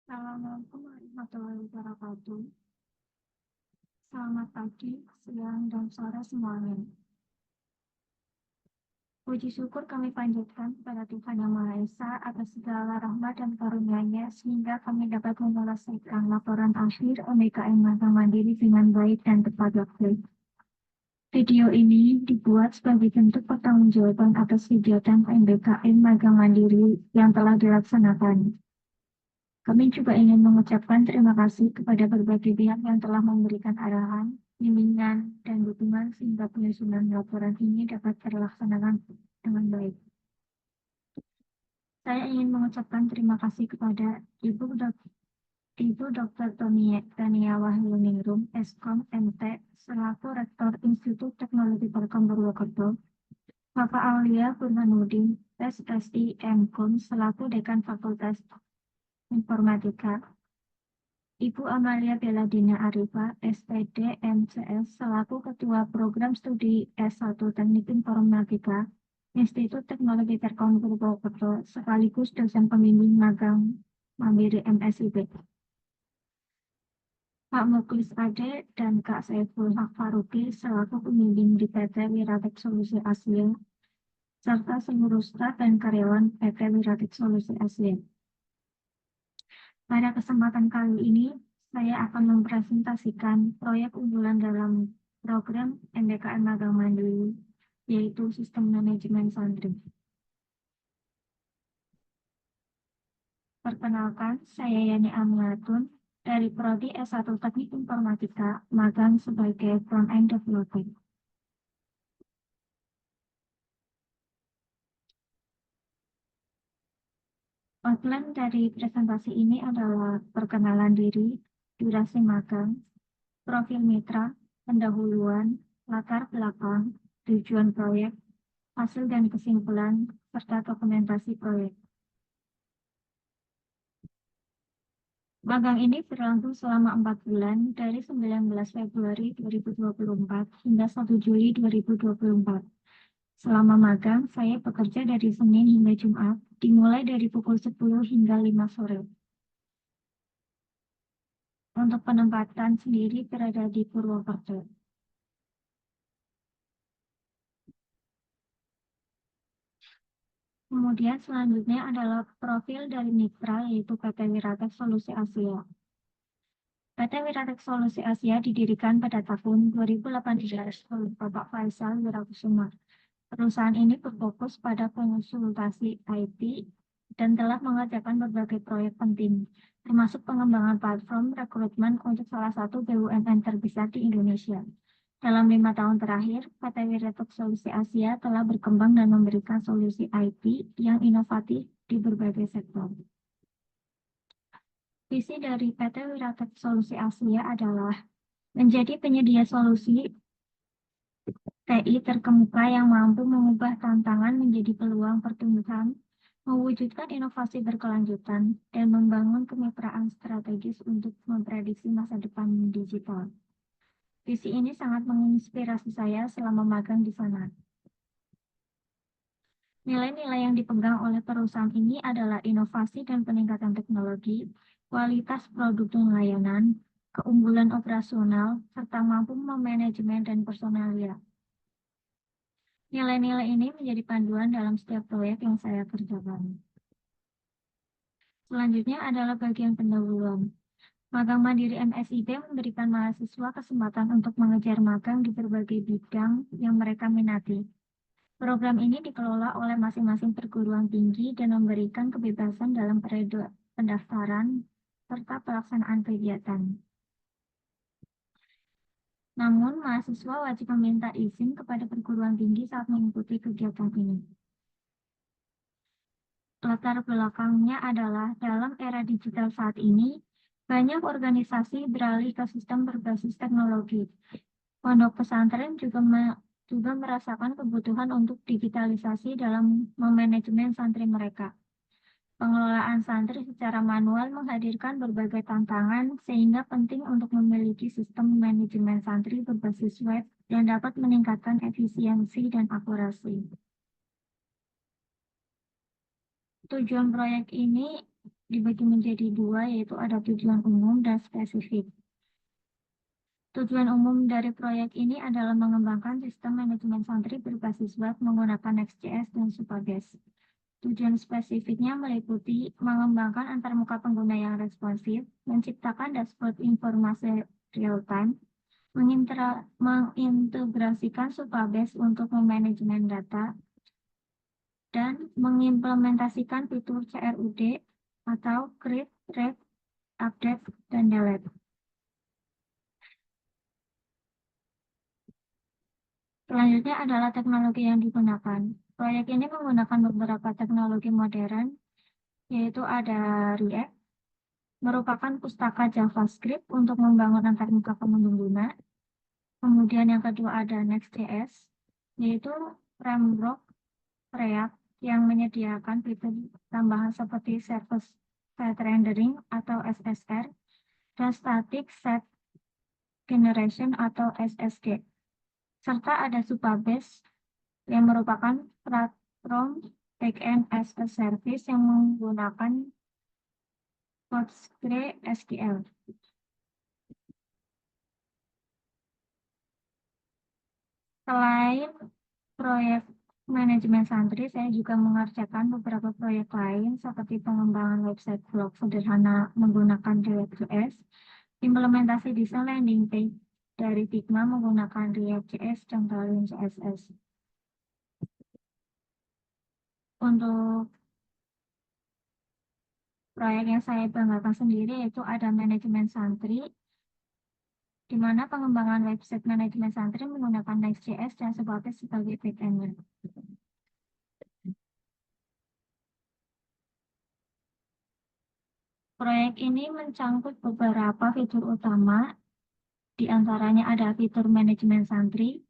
Assalamualaikum warahmatullahi wabarakatuh. Selamat pagi, siang, dan sore semuanya. Puji syukur kami panjatkan kepada Tuhan Yang Maha Esa atas segala rahmat dan karunia-Nya sehingga kami dapat menyelesaikan laporan akhir MBKM Magang Mandiri dengan baik dan tepat waktu. Video ini dibuat sebagai bentuk pertanggungjawaban atas kegiatan MBKM Magang Mandiri yang telah dilaksanakan. Kami juga ingin mengucapkan terima kasih kepada berbagai pihak yang telah memberikan arahan, bimbingan, dan dukungan sehingga penyusunan laporan ini dapat terlaksanakan dengan baik. Saya ingin mengucapkan terima kasih kepada Ibu Dr. Tania Wahyuningrum, Eskom MT, selaku Rektor Institut Teknologi Telkom Purwokerto, Bapak Aulia Burhanuddin, SSI MKUM, selaku Dekan Fakultas Informatika, Ibu Amalia Beladina Arifa, SPD MCS, selaku Ketua Program Studi S1 Teknik Informatika, Institut Teknologi Telkom Purwokerto, sekaligus dosen pembimbing magang Mandiri MSIP. Pak Muklis Ade dan Kak Saiful Haq Faruqi, selaku pembimbing di PT Wiratek Solusi Asia, serta seluruh staf dan karyawan PT Wiratek Solusi Asia. Pada kesempatan kali ini, saya akan mempresentasikan proyek unggulan dalam program MBKM Magang Mandiri, yaitu Sistem Manajemen Santri. Perkenalkan, saya Yani Amiatun dari Prodi S1 Teknik Informatika, magang sebagai Front-End Developer. Outline dari presentasi ini adalah perkenalan diri, durasi magang, profil mitra, pendahuluan, latar belakang, tujuan proyek, hasil dan kesimpulan, serta dokumentasi proyek. Magang ini berlangsung selama 4 bulan dari 19 Februari 2024 hingga 1 Juli 2024. Selama magang, saya bekerja dari Senin hingga Jumat, dimulai dari pukul 10 hingga 5 sore. Untuk penempatan sendiri berada di Purwokerto. Kemudian selanjutnya adalah profil dari mitra, yaitu PT Wiratek Solusi Asia. PT Wiratek Solusi Asia didirikan pada tahun 2018 oleh Bapak Faisal Wirakusuma. Perusahaan ini berfokus pada konsultasi IT dan telah mengerjakan berbagai proyek penting, termasuk pengembangan platform rekrutmen untuk salah satu BUMN terbesar di Indonesia. Dalam 5 tahun terakhir, PT Wiratek Solusi Asia telah berkembang dan memberikan solusi IT yang inovatif di berbagai sektor. Visi dari PT Wiratek Solusi Asia adalah menjadi penyedia solusi TI terkemuka yang mampu mengubah tantangan menjadi peluang pertumbuhan, mewujudkan inovasi berkelanjutan, dan membangun kemitraan strategis untuk memprediksi masa depan digital. Visi ini sangat menginspirasi saya selama magang di sana. Nilai-nilai yang dipegang oleh perusahaan ini adalah inovasi dan peningkatan teknologi, kualitas produk dan layanan, keunggulan operasional, serta mampu memanajemen dan personalia. Nilai-nilai ini menjadi panduan dalam setiap proyek yang saya kerjakan. Selanjutnya adalah bagian pendahuluan. Magang Mandiri MSIP memberikan mahasiswa kesempatan untuk mengejar magang di berbagai bidang yang mereka minati. Program ini dikelola oleh masing-masing perguruan tinggi dan memberikan kebebasan dalam periode pendaftaran serta pelaksanaan kegiatan. Namun, mahasiswa wajib meminta izin kepada perguruan tinggi saat mengikuti kegiatan ini. Latar belakangnya adalah dalam era digital saat ini, banyak organisasi beralih ke sistem berbasis teknologi. Pondok pesantren juga merasakan kebutuhan untuk digitalisasi dalam memanajemen santri mereka. Pengelolaan santri secara manual menghadirkan berbagai tantangan sehingga penting untuk memiliki sistem manajemen santri berbasis web yang dapat meningkatkan efisiensi dan akurasi. Tujuan proyek ini dibagi menjadi dua, yaitu ada tujuan umum dan spesifik. Tujuan umum dari proyek ini adalah mengembangkan sistem manajemen santri berbasis web menggunakan Next.js dan Supabase. Tujuan spesifiknya meliputi mengembangkan antarmuka pengguna yang responsif, menciptakan dashboard informasi real-time, mengintegrasikan Supabase untuk memanajemen data, dan mengimplementasikan fitur CRUD atau Create, Read, Update, dan Delete. Selanjutnya adalah teknologi yang digunakan. Proyek ini menggunakan beberapa teknologi modern, yaitu ada React, merupakan pustaka JavaScript untuk membangun antarmuka pengguna. Kemudian yang kedua ada Next.js, yaitu framework React yang menyediakan fitur tambahan seperti Service Side Rendering atau SSR, dan Static Site Generation atau SSG. Serta ada Supabase yang merupakan platform backend as a service yang menggunakan PostgreSQL. Selain proyek manajemen santri, saya juga mengerjakan beberapa proyek lain seperti pengembangan website blog sederhana menggunakan React.js, implementasi desain landing page dari Figma menggunakan React.js dan Tailwind CSS. Untuk proyek yang saya banggakan sendiri yaitu ada manajemen santri, di mana pengembangan website manajemen santri menggunakan Next.js dan Supabase sebagai backend. Proyek ini mencangkut beberapa fitur utama, di antaranya ada fitur manajemen santri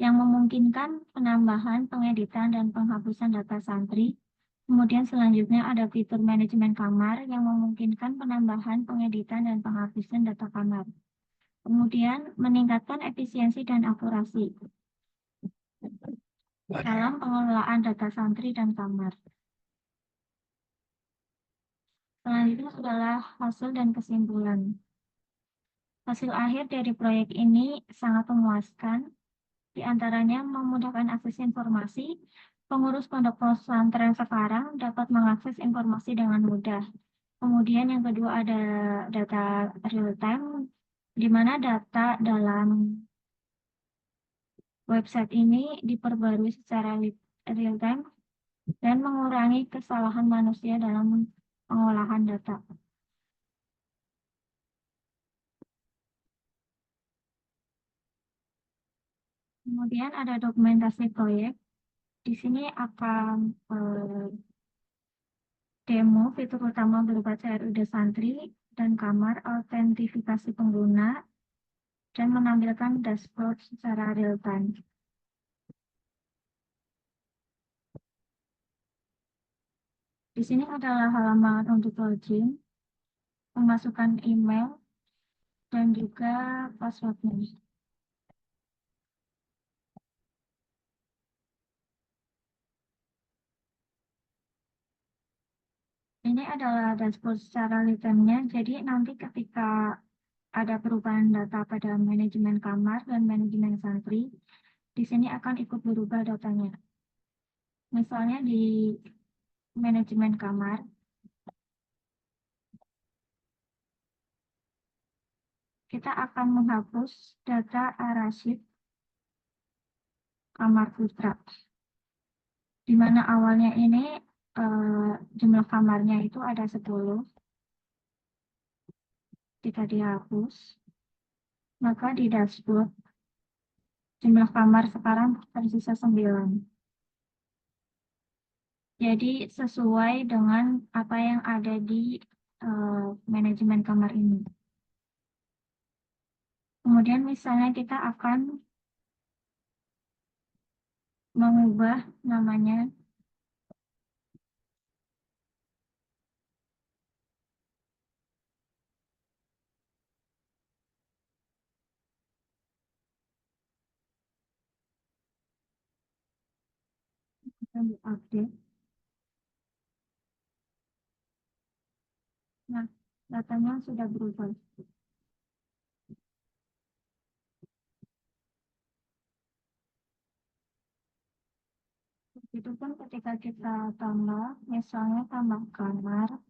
yang memungkinkan penambahan, pengeditan, dan penghapusan data santri. Kemudian selanjutnya ada fitur manajemen kamar yang memungkinkan penambahan, pengeditan, dan penghapusan data kamar. Kemudian meningkatkan efisiensi dan akurasi dalam pengelolaan data santri dan kamar. Selanjutnya adalah hasil dan kesimpulan. Hasil akhir dari proyek ini sangat memuaskan, di antaranya memudahkan akses informasi. Pengurus pondok pesantren sekarang dapat mengakses informasi dengan mudah. Kemudian yang kedua ada data real time, di mana data dalam website ini diperbarui secara real time dan mengurangi kesalahan manusia dalam pengolahan data. Kemudian ada dokumentasi proyek. Di sini akan demo fitur utama berupa CRUD santri dan kamar, autentifikasi pengguna, dan menampilkan dashboard secara real time. Di sini adalah halaman untuk login, memasukkan email, dan juga passwordnya. Ini adalah dashboard secara real time-nya, jadi nanti ketika ada perubahan data pada manajemen kamar dan manajemen santri, di sini akan ikut berubah datanya. Misalnya di manajemen kamar, kita akan menghapus data Arasyid kamar putra, di mana awalnya ini jumlah kamarnya itu ada 10. Jika dihapus, maka di dashboard jumlah kamar sekarang tersisa 9. Jadi sesuai dengan apa yang ada di manajemen kamar ini. Kemudian misalnya kita akan mengubah namanya update. Nah, datanya sudah berubah. Itu pun ketika kita tambah, misalnya tambah kamar,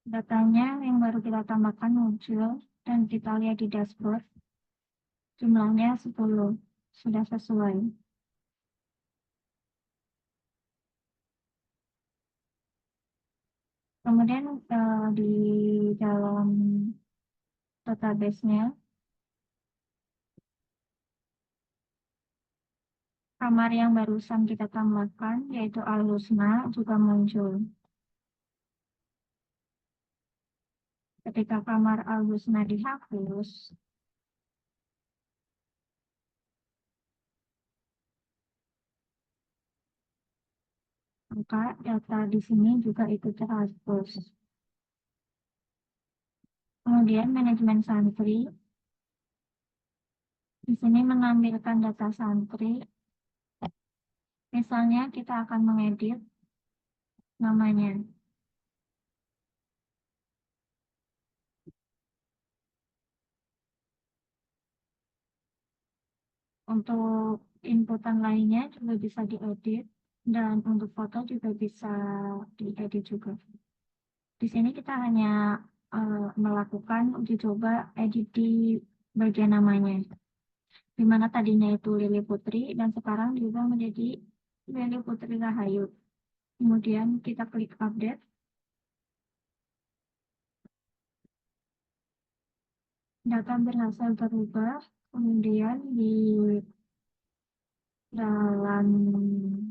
datanya yang baru kita tambahkan muncul dan kita lihat di dashboard, jumlahnya 10, sudah sesuai. Kemudian di dalam database-nya, kamar yang barusan kita tambahkan, yaitu Al-Husna, juga muncul. Ketika kamar Al-Husna dihapus, maka data di sini juga ikut terhapus. Kemudian manajemen santri, di sini mengambilkan data santri. Misalnya kita akan mengedit namanya. Untuk inputan lainnya juga bisa diedit, dan untuk foto juga bisa diedit juga. Di sini kita hanya melakukan uji coba edit di bagian namanya, di mana tadinya itu Lili Putri dan sekarang diubah menjadi Lili Putri Rahayu. Kemudian kita klik update, data berhasil berubah, kemudian di dalam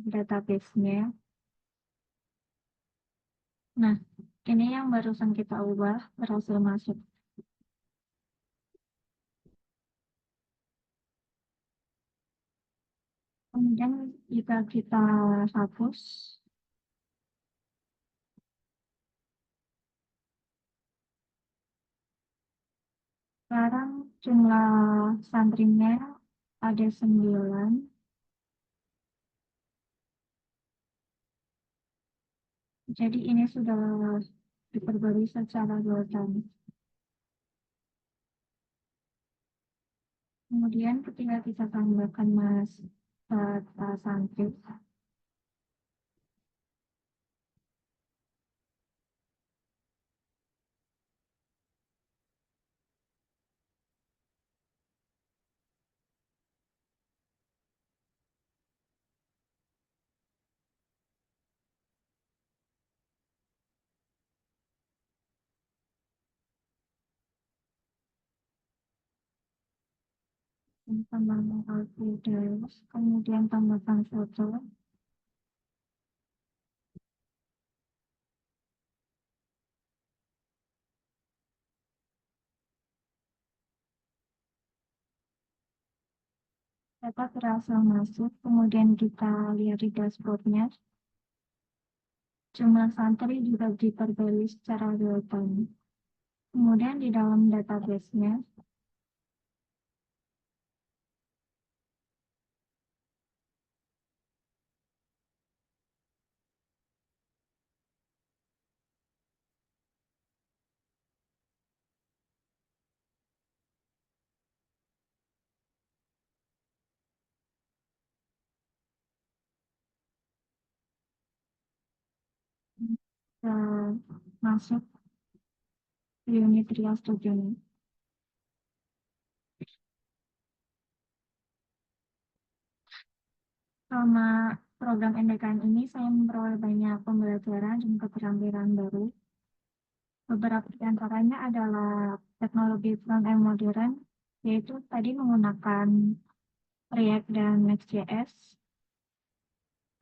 database-nya. Nah, ini yang barusan kita ubah berhasil masuk. Kemudian jika kita hapus, sekarang jumlah santrinya ada 9. Jadi ini sudah diperbarui secara real time. Kemudian ketika kita tambahkan data santri, tambahkan output, kemudian tambahkan foto, data berhasil masuk. Kemudian kita lihat di dashboardnya, jumlah santri juga diperbarui secara real time. Kemudian di dalam database-nya, kita masuk ke unit Real Studio. Selama program MBKM ini, saya memperoleh banyak pembelajaran dan keterampilan baru. Beberapa di antaranya adalah teknologi front-end modern, yaitu tadi menggunakan React dan Next.js.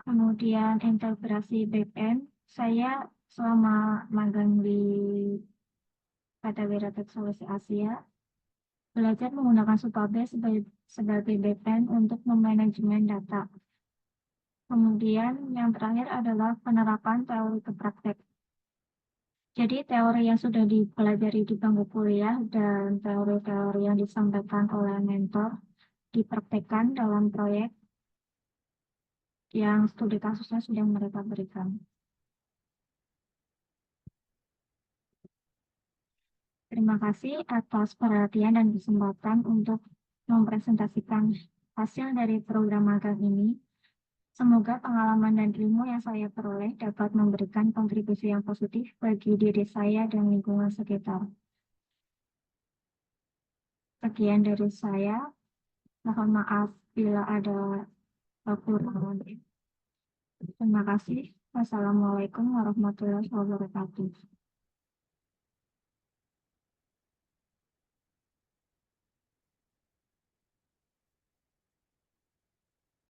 Kemudian integrasi back-end, saya selama magang di Pt Wira Tech Solusi Asia, Belajar menggunakan Supabase sebagai backend untuk memanajemen data. Kemudian yang terakhir adalah penerapan teori ke praktek. Jadi teori yang sudah dipelajari di bangku kuliah dan teori-teori yang disampaikan oleh mentor dipraktekkan dalam proyek yang studi kasusnya sudah mereka berikan. Terima kasih atas perhatian dan kesempatan untuk mempresentasikan hasil dari program magang ini. Semoga pengalaman dan ilmu yang saya peroleh dapat memberikan kontribusi yang positif bagi diri saya dan lingkungan sekitar. Sekian dari saya. Mohon maaf bila ada kekurangan. Terima kasih. Wassalamualaikum warahmatullahi wabarakatuh.